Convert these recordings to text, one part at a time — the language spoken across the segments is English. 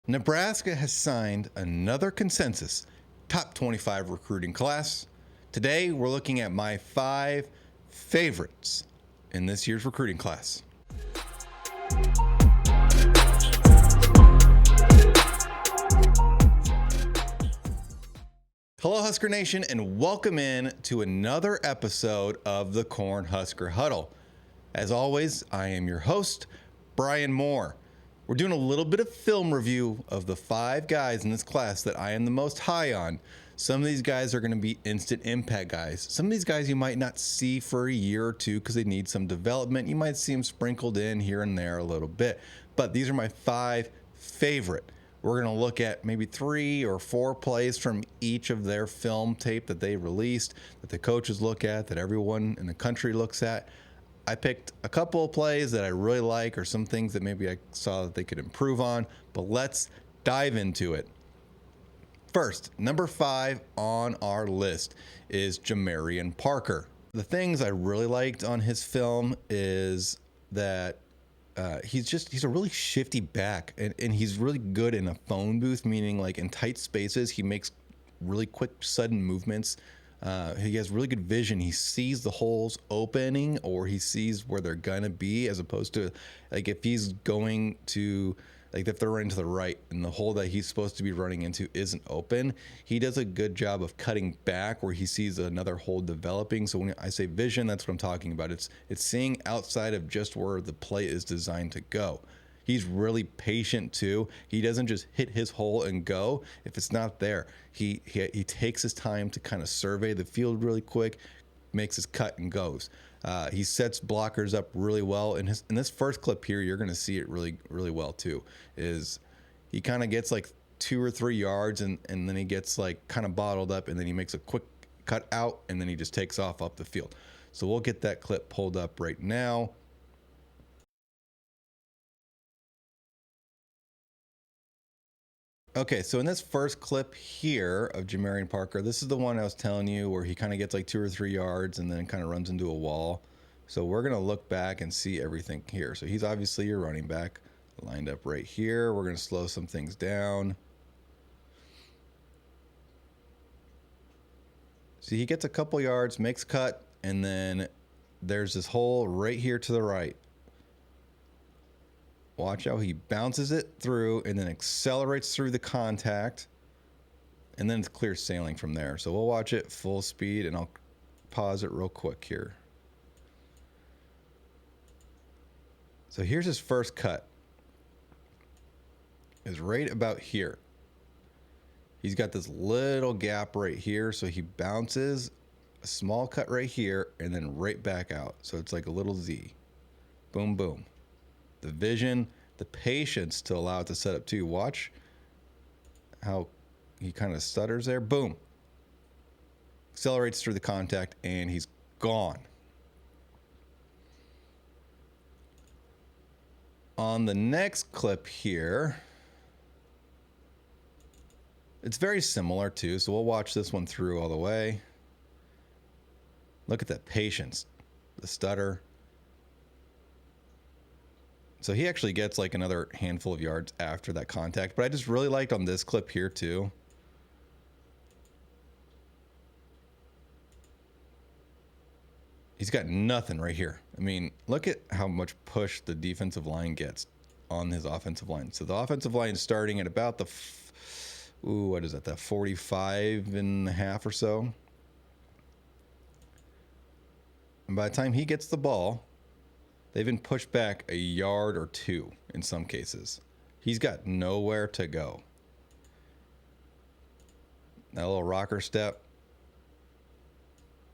Nebraska has signed another consensus top 25 recruiting class. Today, we're looking at my 5 favorites in this year's recruiting class. Hello, Husker Nation, and welcome in to another episode of the Cornhusker Huddle. As always, I am your host, Brian Moore. We're doing a little bit of film review of the 5 guys in this class that I am the most high on. Some of these guys are going to be instant impact guys. Some of these guys you might not see for a year or two because they need some development. You might see them sprinkled in here and there a little bit. But these are my 5 favorite. We're going to look at maybe 3 or 4 plays from each of their film tape that they released, that the coaches look at, that everyone in the country looks at. I picked a couple of plays that I really like, or some things that maybe I saw that they could improve on, but let's dive into it. First, number 5 on our list is Jamarian Parker. The things I really liked on his film is that he's a really shifty back, and he's really good in a phone booth, meaning like in tight spaces, he makes really quick, sudden movements. He has really good vision. He sees the holes opening, or he sees where they're gonna be, as opposed to like if he's going to, like if they're running to the right and the hole that he's supposed to be running into isn't open, he does a good job of cutting back where he sees another hole developing. So when I say vision, that's what I'm talking about. It's seeing outside of just where the play is designed to go. He's really patient too. He doesn't just hit his hole and go. If it's not there, he takes his time to kind of survey the field really quick, makes his cut and goes. He sets blockers up really well. In this first clip here, you're going to see it really, really well too. Is he kind of gets like 2 or 3 yards and then he gets like kind of bottled up, and then he makes a quick cut out, and then he just takes off up the field. So we'll get that clip pulled up right now. Okay, so in this first clip here of Jamarian Parker, this is the one I was telling you where he kind of gets like 2 or 3 yards and then kind of runs into a wall. So we're going to look back and see everything here. So he's obviously your running back, lined up right here. We're going to slow some things down. See, he gets a couple yards, makes cut, and then there's this hole right here to the right. Watch how he bounces it through and then accelerates through the contact, and then it's clear sailing from there. So we'll watch it full speed, and I'll pause it real quick here. So here's his first cut. It's right about here. He's got this little gap right here, so he bounces a small cut right here and then right back out. So it's like a little Z. Boom, boom. The vision, the patience to allow it to set up too. Watch how he kind of stutters there. Boom. Accelerates through the contact, and he's gone. On the next clip here, it's very similar too, so we'll watch this one through all the way. Look at that patience, the stutter. So he actually gets like another handful of yards after that contact, but I just really liked on this clip here too. He's got nothing right here. I mean, look at how much push the defensive line gets on his offensive line. So the offensive line is starting at about the, what is that, that 45 and a half or so. And by the time he gets the ball, they've been pushed back a yard or 2 in some cases. He's got nowhere to go. That little rocker step,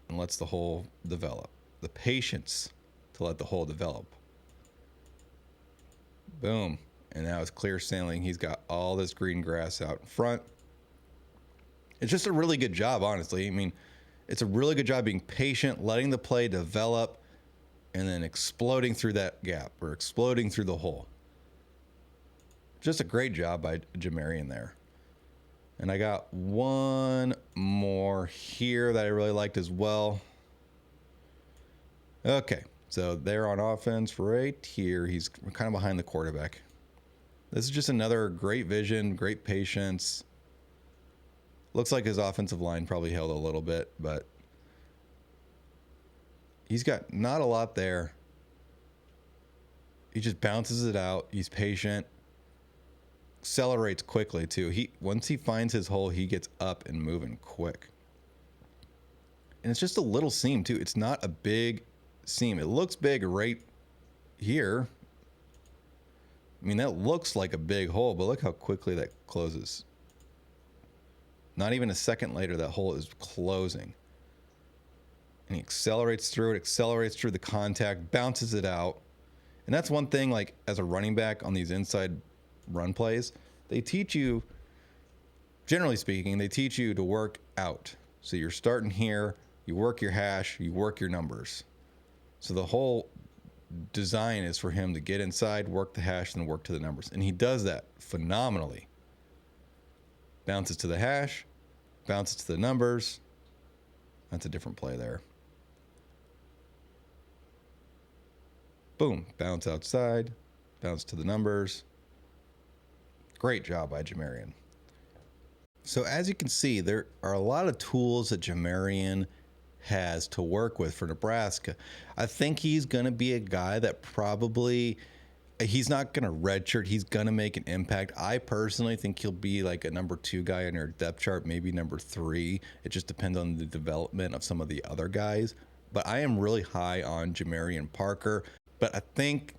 and lets the hole develop. The patience to let the hole develop. Boom. And now it's clear sailing. He's got all this green grass out in front. It's just a really good job, honestly. I mean, it's a really good job being patient, letting the play develop, and then exploding through that gap or exploding through the hole. Just a great job by Jamarian there. And I got one more here that I really liked as well. Okay, so they're on offense right here. He's kind of behind the quarterback. This is just another great vision, great patience. Looks like his offensive line probably held a little bit, but he's got not a lot there. He just bounces it out. He's patient. Accelerates quickly too. Once he finds his hole, he gets up and moving quick. And it's just a little seam too. It's not a big seam. It looks big right here. I mean, that looks like a big hole, but look how quickly that closes. Not even a second later, that hole is closing. And he accelerates through it, accelerates through the contact, bounces it out. And that's one thing, like as a running back on these inside run plays, they teach you, generally speaking, they teach you to work out. So you're starting here, you work your hash, you work your numbers. So the whole design is for him to get inside, work the hash, and work to the numbers. And he does that phenomenally. Bounces to the hash, bounces to the numbers. That's a different play there. Boom, bounce outside, bounce to the numbers. Great job by Jamarian. So as you can see, there are a lot of tools that Jamarian has to work with for Nebraska. I think he's going to be a guy that probably, he's not going to redshirt. He's going to make an impact. I personally think he'll be like a number 2 guy on your depth chart, maybe number 3. It just depends on the development of some of the other guys. But I am really high on Jamarian Parker. But I think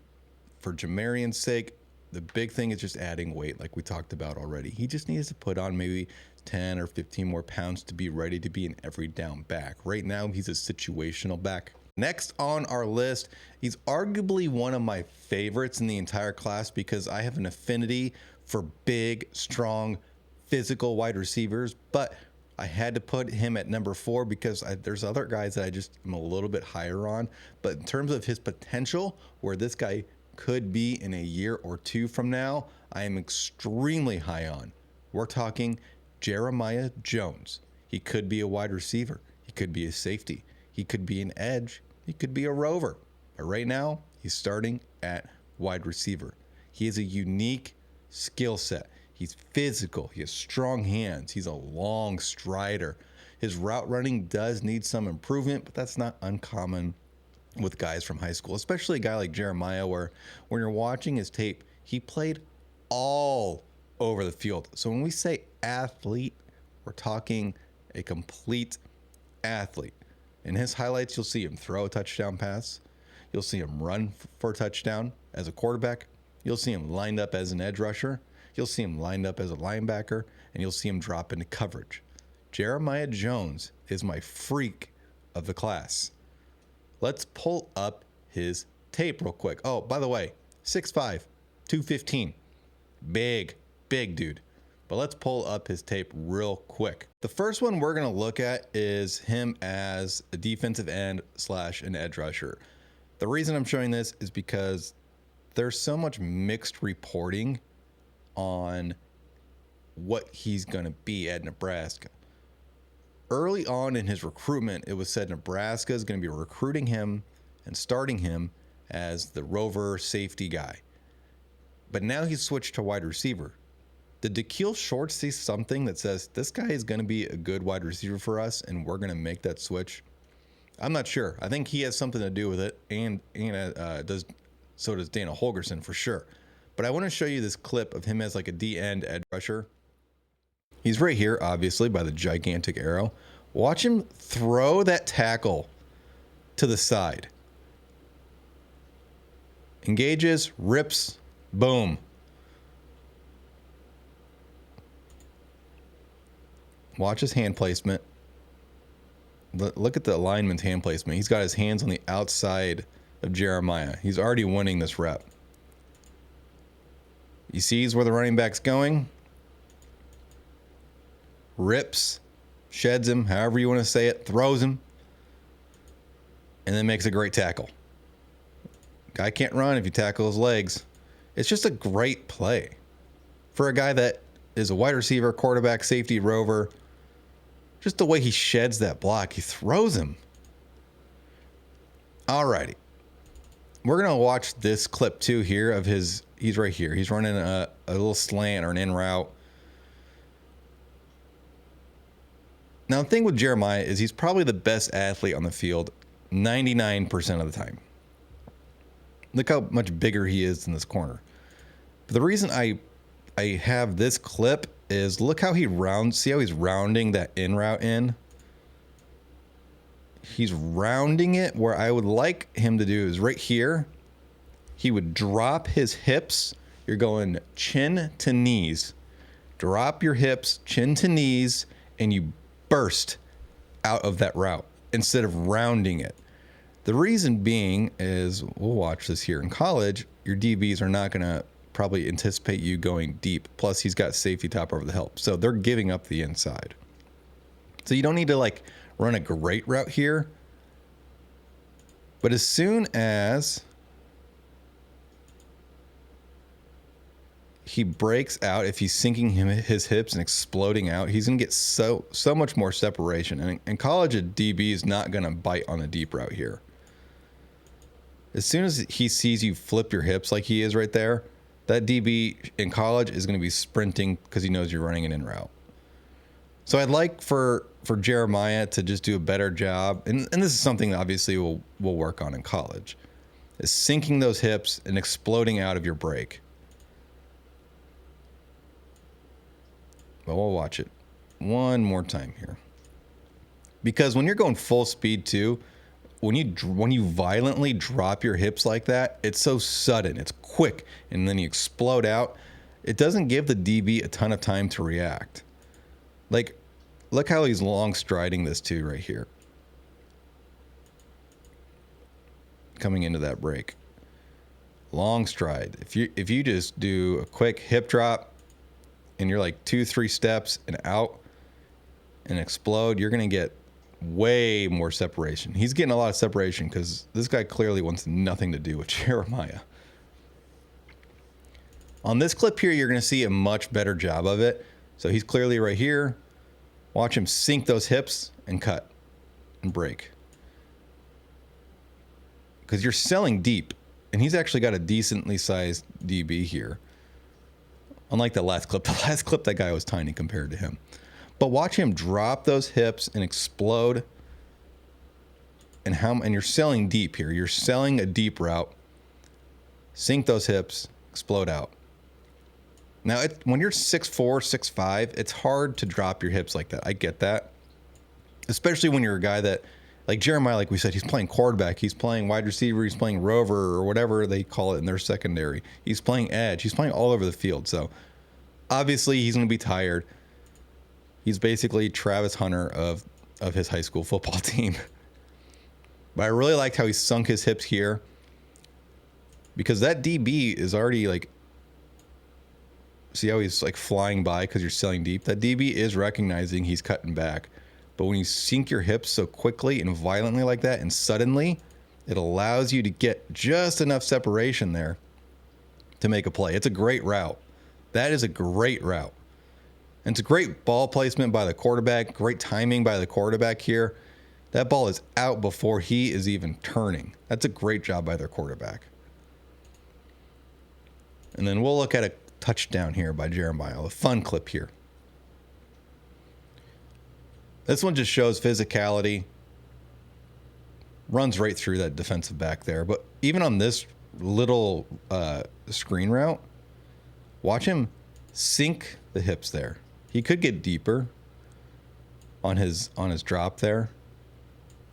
for Jamarian's sake, the big thing is just adding weight like we talked about already. He just needs to put on maybe 10 or 15 more pounds to be ready to be an every down back. Right now, he's a situational back. Next on our list, he's arguably one of my favorites in the entire class because I have an affinity for big, strong, physical wide receivers, but I had to put him at number 4 because there's other guys that I just am a little bit higher on. But in terms of his potential, where this guy could be in a year or 2 from now, I am extremely high on. We're talking Jeremiah Jones. He could be a wide receiver. He could be a safety. He could be an edge. He could be a rover. But right now, he's starting at wide receiver. He has a unique skill set. He's physical. He has strong hands. He's a long strider. His route running does need some improvement, but that's not uncommon with guys from high school, especially a guy like Jeremiah, where when you're watching his tape, he played all over the field. So when we say athlete, we're talking a complete athlete. In his highlights, you'll see him throw a touchdown pass. You'll see him run for a touchdown as a quarterback. You'll see him lined up as an edge rusher. You'll see him lined up as a linebacker, and you'll see him drop into coverage. Jeremiah Jones is my freak of the class. Let's pull up his tape real quick. Oh, by the way, 6'5", 215. Big dude. But let's pull up his tape real quick. The first one we're going to look at is him as a defensive end / an edge rusher. The reason I'm showing this is because there's so much mixed reporting on what he's going to be at Nebraska. Early on in his recruitment, it was said Nebraska is going to be recruiting him and starting him as the rover safety guy. But now he's switched to wide receiver. Did Da'Keel Short see something that says this guy is going to be a good wide receiver for us and we're going to make that switch? I'm not sure. I think he has something to do with it, and so does Dana Holgorsen for sure. But I want to show you this clip of him as like a D-end edge rusher. He's right here, obviously, by the gigantic arrow. Watch him throw that tackle to the side. Engages, rips, boom. Watch his hand placement. Look at the lineman's hand placement. He's got his hands on the outside of Jeremiah. He's already winning this rep. He sees where the running back's going. Rips, sheds him, however you want to say it, throws him, and then makes a great tackle. Guy can't run if you tackle his legs. It's just a great play for a guy that is a wide receiver, quarterback, safety, rover. Just the way he sheds that block, he throws him. Alrighty. We're going to watch this clip too here of his he's right here. He's running a little slant or an in route. Now, the thing with Jeremiah is he's probably the best athlete on the field 99% of the time. Look how much bigger he is in this corner. But the reason I have this clip is look how he rounds. See how he's rounding that in route in? He's rounding it where I would like him to do is right here. He would drop his hips. You're going chin to knees. Drop your hips, chin to knees, and you burst out of that route instead of rounding it. The reason being is, we'll watch this here in college, your DBs are not going to probably anticipate you going deep. Plus, he's got safety top over the help. So they're giving up the inside. So you don't need to like run a great route here. But as soon as he breaks out, if he's sinking his hips and exploding out, he's going to get so much more separation. And in college, a DB is not going to bite on a deep route here. As soon as he sees you flip your hips like he is right there, that DB in college is going to be sprinting because he knows you're running an in route. So I'd like for Jeremiah to just do a better job, and this is something that obviously we'll work on in college, is sinking those hips and exploding out of your break. But we'll watch it one more time here. Because when you're going full speed too, when you violently drop your hips like that, it's so sudden, it's quick, and then you explode out. It doesn't give the DB a ton of time to react. Like, look how he's long striding this too right here. Coming into that break. Long stride. If you just do a quick hip drop and you're like 2-3 steps and out and explode, you're going to get way more separation. He's getting a lot of separation because this guy clearly wants nothing to do with Jeremiah. On this clip here, you're going to see a much better job of it. So he's clearly right here. Watch him sink those hips and cut and break. Because you're selling deep. And he's actually got a decently sized DB here. Unlike the last clip. The last clip, that guy was tiny compared to him. But watch him drop those hips and explode. And you're selling deep here. You're selling a deep route. Sink those hips, explode out. Now, when you're 6'4", 6'5", it's hard to drop your hips like that. I get that. Especially when you're a guy that, like Jeremiah, like we said, he's playing quarterback. He's playing wide receiver. He's playing rover or whatever they call it in their secondary. He's playing edge. He's playing all over the field. So, obviously, he's going to be tired. He's basically Travis Hunter of his high school football team. But I really liked how he sunk his hips here. Because that DB is already like, see how he's like flying by because you're selling deep? That DB is recognizing he's cutting back. But when you sink your hips so quickly and violently like that and suddenly, it allows you to get just enough separation there to make a play. It's a great route. That is a great route. And it's a great ball placement by the quarterback, great timing by the quarterback here. That ball is out before he is even turning. That's a great job by their quarterback. And then we'll look at a touchdown here by Jeremiah, a fun clip here. This one just shows physicality. Runs right through that defensive back there. But even on this little screen route, watch him sink the hips there. He could get deeper on his drop there.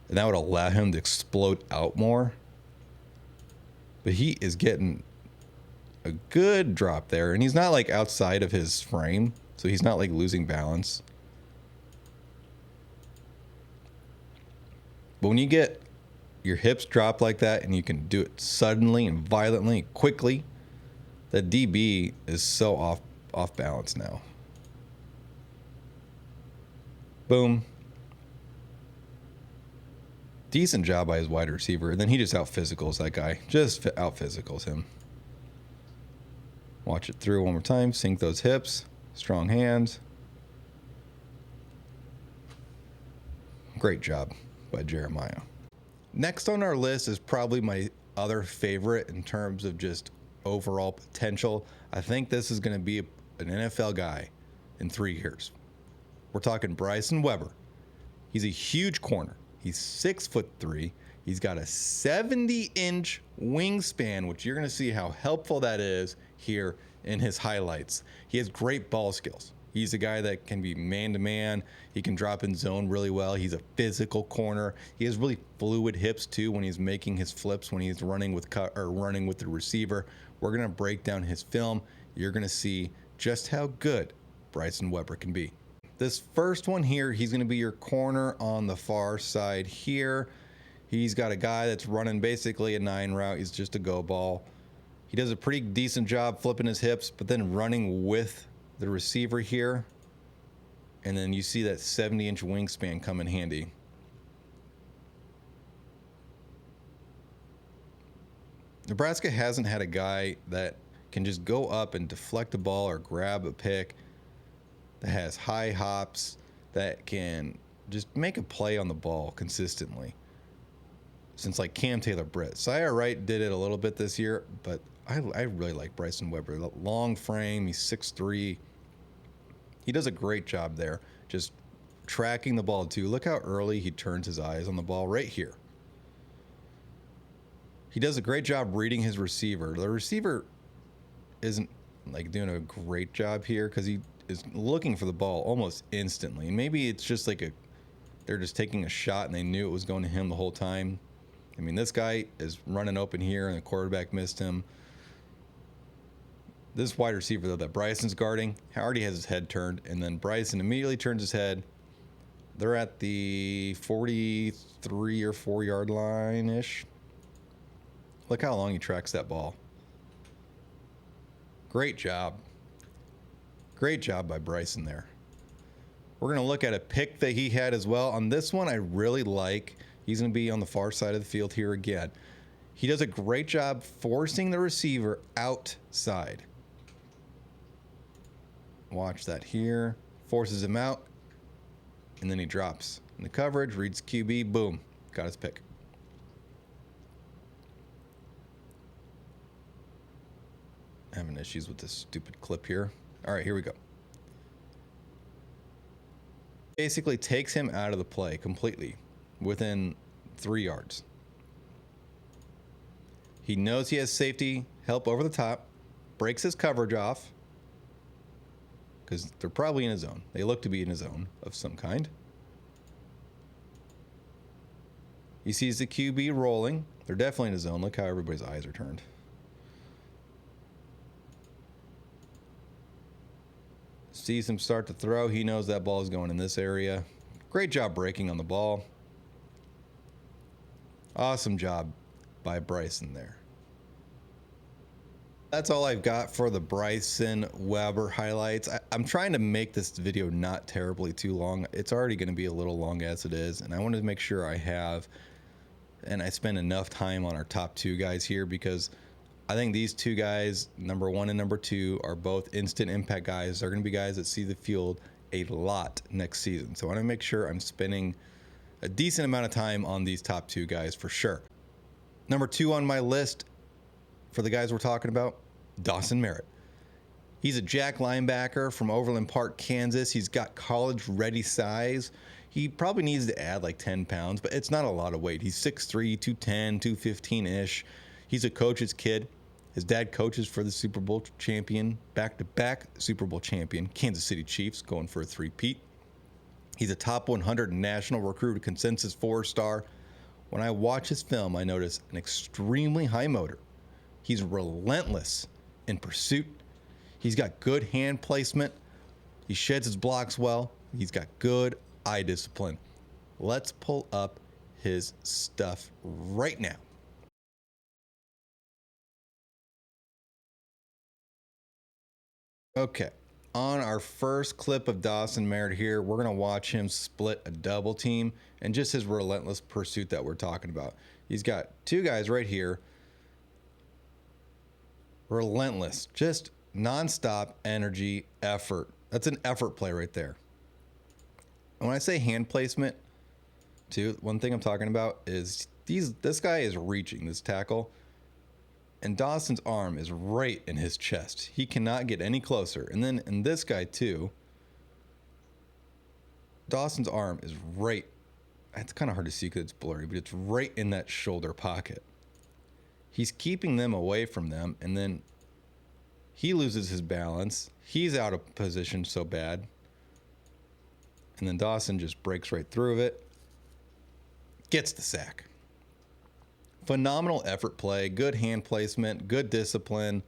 And that would allow him to explode out more. But he is getting a good drop there. And he's not like outside of his frame. So he's not like losing balance. But when you get your hips dropped like that and you can do it suddenly and violently, quickly, that DB is so off balance now. Boom. Decent job by his wide receiver. And then he just out-physicals that guy. Just out-physicals him. Watch it through one more time. Sink those hips. Strong hands. Great job by Jeremiah. Next on our list is probably my other favorite in terms of just overall potential. I think this is going to be an NFL guy in 3 years. We're talking Bryson Weber. He's a huge corner. He's 6'3". He's got a 70-inch wingspan, which you're going to see how helpful that is here in his highlights. He has great ball skills. He's a guy that can be man-to-man. He can drop in zone really well. He's a physical corner. He has really fluid hips too when he's making his flips, when he's running with running with the receiver. We're going to break down his film. You're going to see just how good Bryson Weber can be. This first one here, he's going to be your corner on the far side here. He's got a guy that's running basically a 9 route. He's just a go ball. He does a pretty decent job flipping his hips, but then running with the receiver here. And then you see that 70-inch wingspan come in handy. Nebraska hasn't had a guy that can just go up and deflect a ball or grab a pick, that has high hops, that can just make a play on the ball consistently. Since like Cam Taylor-Britt. Sire Wright did it a little bit this year, but I really like Bryson Weber. Long frame, he's 6'3". He does a great job there, just tracking the ball too. Look how early he turns his eyes on the ball right here. He does a great job reading his receiver. The receiver isn't like doing a great job here because he is looking for the ball almost instantly. Maybe it's just like they're just taking a shot and they knew it was going to him the whole time. I mean, this guy is running open here and the quarterback missed him. This wide receiver, though, that Bryson's guarding, already has his head turned, and then Bryson immediately turns his head. They're at the 43 or 4 yard line-ish. Look how long he tracks that ball. Great job. Great job by Bryson there. We're going to look at a pick that he had as well. On this one, I really like. He's going to be on the far side of the field here again. He does a great job forcing the receiver outside. Watch that here. Forces him out. And then he drops in the coverage, reads QB, boom. Got his pick. Having issues with this stupid clip here. All right, here we go. Basically takes him out of the play completely within 3 yards. He knows he has safety help over the top, breaks his coverage off because they're probably in a zone. They look to be in a zone of some kind. He sees the QB rolling. They're definitely in a zone. Look how everybody's eyes are turned. Sees him start to throw. He knows that ball is going in this area. Great job breaking on the ball. Awesome job by Bryson there. That's all I've got for the Bryson Weber highlights. I'm trying to make this video not terribly too long. It's already going to be a little long as it is, and I wanted to make sure I have and I spend enough time on our top 2 guys here because I think these 2 guys, number 1 and number 2, are both instant impact guys. They're going to be guys that see the field a lot next season. So I want to make sure I'm spending a decent amount of time on these top 2 guys for sure. Number 2 on my list for the guys we're talking about, Dawson Merritt. He's a jack linebacker from Overland Park, Kansas. He's got college-ready size. He probably needs to add like 10 pounds, but it's not a lot of weight. He's 6'3", 210, 215-ish. He's a coach's kid. His dad coaches for the Super Bowl champion, back-to-back Super Bowl champion, Kansas City Chiefs, going for a 3-peat. He's a top 100 national recruit, a consensus 4-star. When I watch his film, I notice an extremely high motor. He's relentless in pursuit. He's got good hand placement. He sheds his blocks well. He's got good eye discipline. Let's pull up his stuff right now. Okay, on our first clip of Dawson Merritt here, we're going to watch him split a double team and just his relentless pursuit that we're talking about. He's got 2 guys right here. Relentless, just nonstop energy, effort. That's an effort play right there. And when I say hand placement, too, one thing I'm talking about is this guy is reaching this tackle. And Dawson's arm is right in his chest. He cannot get any closer. And then in this guy too, Dawson's arm is right. It's kind of hard to see because it's blurry, but it's right in that shoulder pocket. He's keeping them away from them, and then he loses his balance. He's out of position so bad. And then Dawson just breaks right through it. Gets the sack. Phenomenal effort play, good hand placement, good discipline.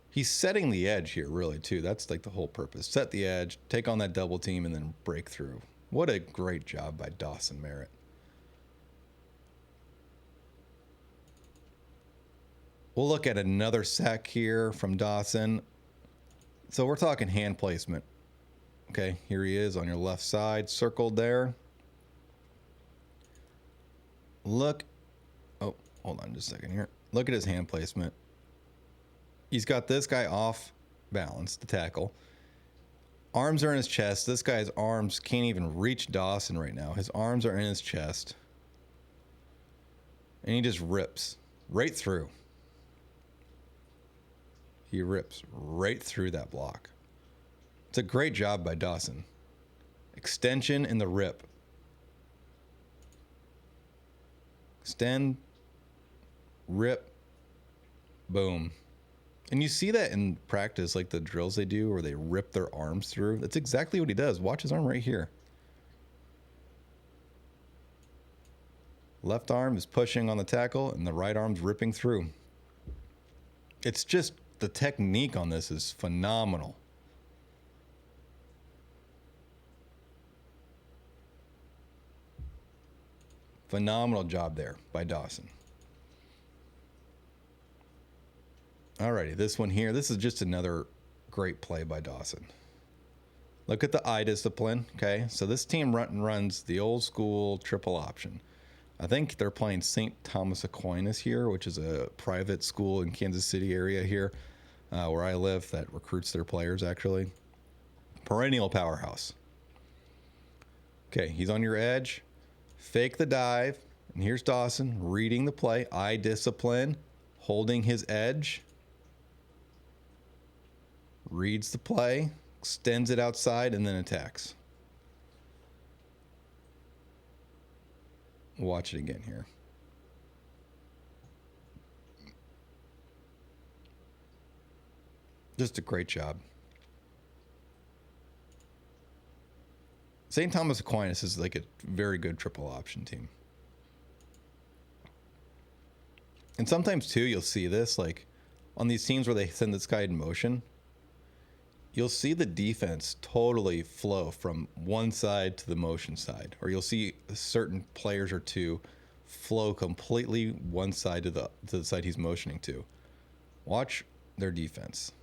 He's setting the edge here, really, too. That's like the whole purpose. Set the edge, take on that double team, and then break through. What a great job by Dawson Merritt. We'll look at another sack here from Dawson. So we're talking hand placement. Okay, here he is on your left side, circled there. Look, oh, hold on just a second here. Look at his hand placement. He's got this guy off balance, the tackle. Arms are in his chest. This guy's arms can't even reach Dawson right now. His arms are in his chest. And he just rips right through. He rips right through that block. It's a great job by Dawson. Extension in the rip. Extend, rip, boom. And you see that in practice, like the drills they do where they rip their arms through. That's exactly what he does. Watch his arm right here. Left arm is pushing on the tackle and the right arm's ripping through. It's just, the technique on this is phenomenal. Phenomenal job there by Dawson. Alrighty, this one here, this is just another great play by Dawson. Look at the eye discipline, okay? So this team runs the old school triple option. I think they're playing St. Thomas Aquinas here, which is a private school in Kansas City area here, where I live, that recruits their players actually. Perennial powerhouse. Okay, he's on your edge. Fake the dive. And here's Dawson reading the play. Eye discipline. Holding his edge. Reads the play. Extends it outside and then attacks. Watch it again here. Just a great job. St. Thomas Aquinas is like a very good triple option team. And sometimes too, you'll see this like on these teams where they send this guy in motion. You'll see the defense totally flow from one side to the motion side, or you'll see certain players or two flow completely one side to the side he's motioning to. Watch their defense.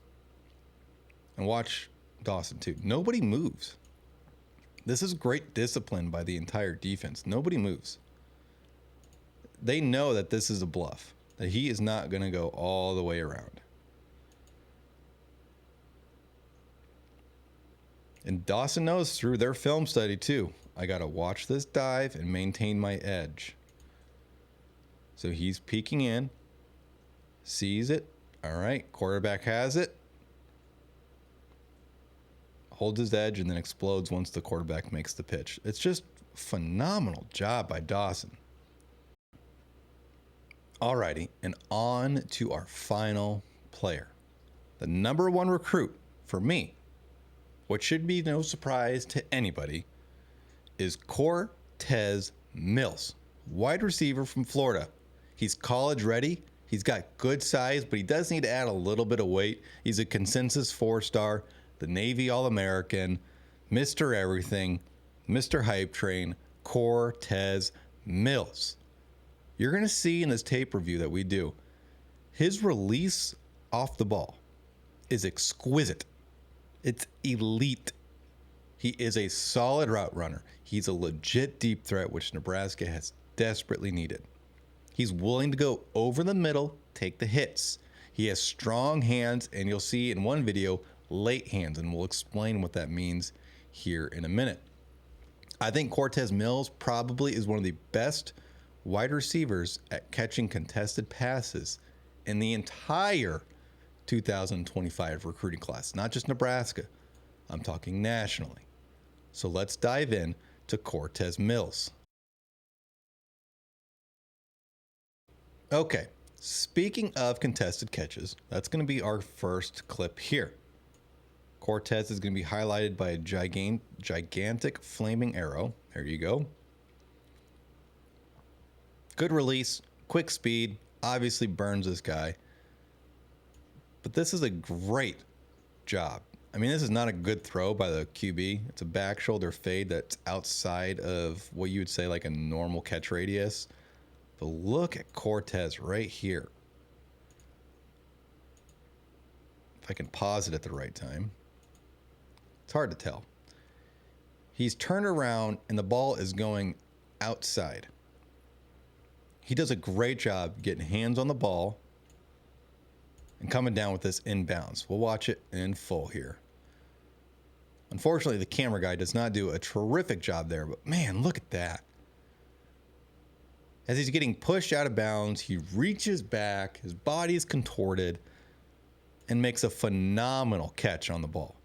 And watch Dawson too. Nobody moves. This is great discipline by the entire defense. Nobody moves. They know that this is a bluff, that he is not going to go all the way around. And Dawson knows through their film study too, I got to watch this dive and maintain my edge. So he's peeking in, sees it. All right, quarterback has it. Holds his edge and then explodes once the quarterback makes the pitch. It's just a phenomenal job by Dawson. Alrighty, and on to our final player. The number one recruit for me, what should be no surprise to anybody, is Cortez Mills, wide receiver from Florida. He's college ready. He's got good size, but he does need to add a little bit of weight. He's a consensus 4-star. The Navy All-American, Mr. Everything, Mr. Hype Train, Cortez Mills. You're going to see in this tape review that we do, his release off the ball is exquisite. It's elite. He is a solid route runner. He's a legit deep threat, which Nebraska has desperately needed. He's willing to go over the middle, take the hits. He has strong hands, and you'll see in one video, late hands, and we'll explain what that means here in a minute. I think Cortez Mills probably is one of the best wide receivers at catching contested passes in the entire 2025 recruiting class, not just Nebraska. I'm talking nationally. So let's dive in to Cortez Mills. Okay, speaking of contested catches, that's going to be our first clip here. Cortez is going to be highlighted by a gigantic flaming arrow. There you go. Good release, quick speed, obviously burns this guy. But this is a great job. I mean, this is not a good throw by the QB. It's a back shoulder fade that's outside of what you would say like a normal catch radius. But look at Cortez right here. If I can pause it at the right time. It's hard to tell. He's turned around and the ball is going outside. He does a great job getting hands on the ball and coming down with this inbounds. We'll watch it in full here. Unfortunately, the camera guy does not do a terrific job there, but man, look at that. As he's getting pushed out of bounds, he reaches back, his body is contorted, and makes a phenomenal catch on the ball.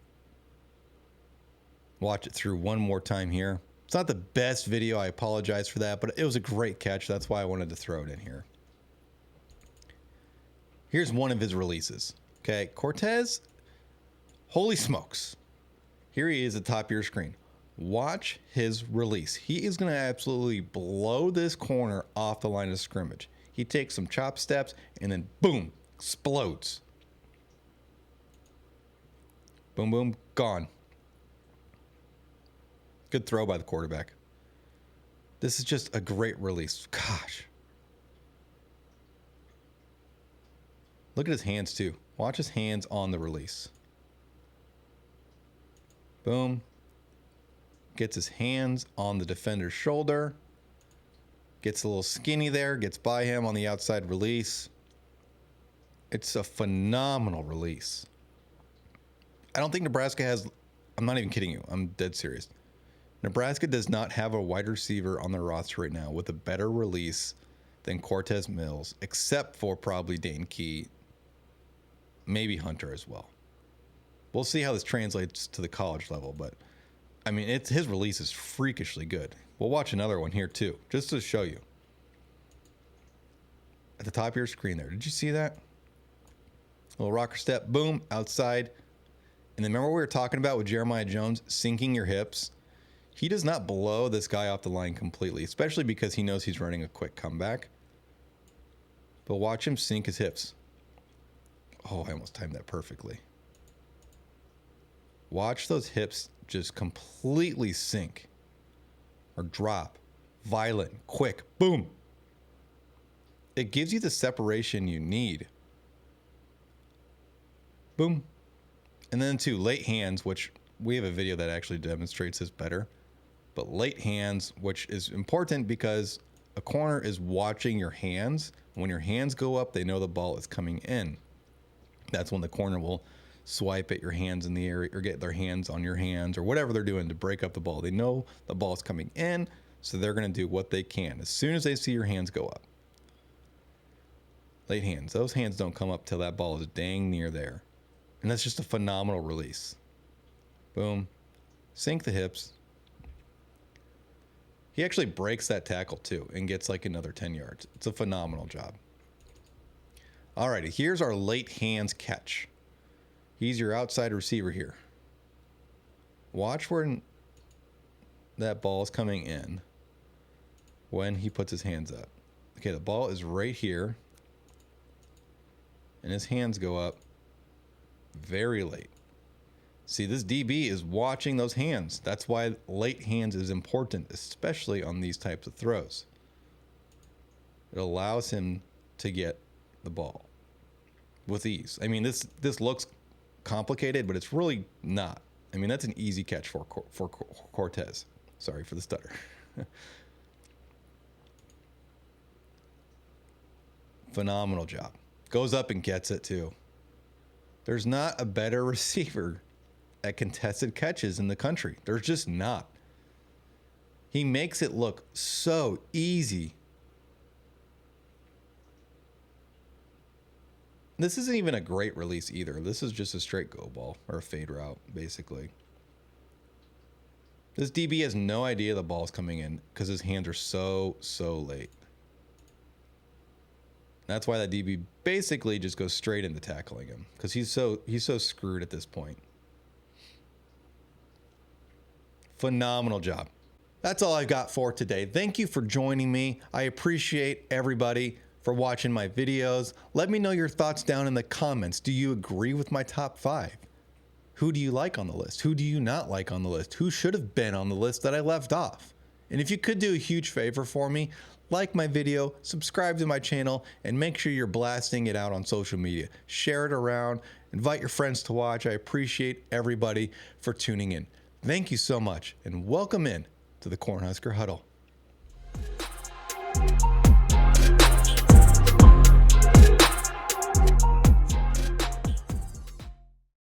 Watch it through one more time here. It's not the best video, I apologize for that, but it was a great catch. That's why I wanted to throw it in here. Here's one of his releases. Okay, Cortez, holy smokes. Here he is at the top of your screen. Watch his release. He is going to absolutely blow this corner off the line of scrimmage. He takes some chop steps and then boom, explodes. Boom, boom, gone. Good throw by the quarterback. This is just a great release. Gosh. Look at his hands too. Watch his hands on the release. Boom. Gets his hands on the defender's shoulder. Gets a little skinny there. Gets by him on the outside release. It's a phenomenal release. I don't think Nebraska has... I'm not even kidding you. I'm dead serious. Nebraska does not have a wide receiver on their roster right now with a better release than Cortez Mills, except for probably Dane Key, maybe Hunter as well. We'll see how this translates to the college level, but I mean, his release is freakishly good. We'll watch another one here too, just to show you. At the top of your screen there, did you see that? Little rocker step, boom, outside. And then remember what we were talking about with Jeremiah Jones, sinking your hips? He does not blow this guy off the line completely, especially because he knows he's running a quick comeback. But watch him sink his hips. Oh, I almost timed that perfectly. Watch those hips just completely sink or drop. Violent, quick, boom. It gives you the separation you need. Boom. And then too, late hands, which we have a video that actually demonstrates this better. But late hands, which is important because a corner is watching your hands. When your hands go up, they know the ball is coming in. That's when the corner will swipe at your hands in the air or get their hands on your hands or whatever they're doing to break up the ball. They know the ball is coming in, so they're going to do what they can as soon as they see your hands go up. Late hands. Those hands don't come up till that ball is dang near there. And that's just a phenomenal release. Boom. Sink the hips. He actually breaks that tackle too and gets like another 10 yards. It's a phenomenal job. Alrighty, here's our late hands catch. He's your outside receiver here. Watch where that ball is coming in when he puts his hands up. Okay, the ball is right here. And his hands go up very late. See, this DB is watching those hands. That's why late hands is important, especially on these types of throws. It allows him to get the ball with ease. I mean, this looks complicated, but it's really not. I mean, that's an easy catch for Cortez. Sorry for the stutter. Phenomenal job. Goes up and gets it too. There's not a better receiver at contested catches in the country. There's just not. He makes it look so easy This isn't even a great release either. This is just a straight go ball or a fade route, basically. This DB has no idea the ball's coming in because his hands are so late. That's why that DB basically just goes straight into tackling him because he's so screwed at this point. Phenomenal job. That's all I've got for today. Thank you for joining me. I appreciate everybody for watching my videos. Let me know your thoughts down in the comments. Do you agree with my top 5? Who do you like on the list? Who do you not like on the list? Who should have been on the list that I left off? And if you could do a huge favor for me, like my video, subscribe to my channel, and make sure you're blasting it out on social media. Share it around, invite your friends to watch. I appreciate everybody for tuning in. Thank you so much, and welcome in to the Cornhusker Huddle.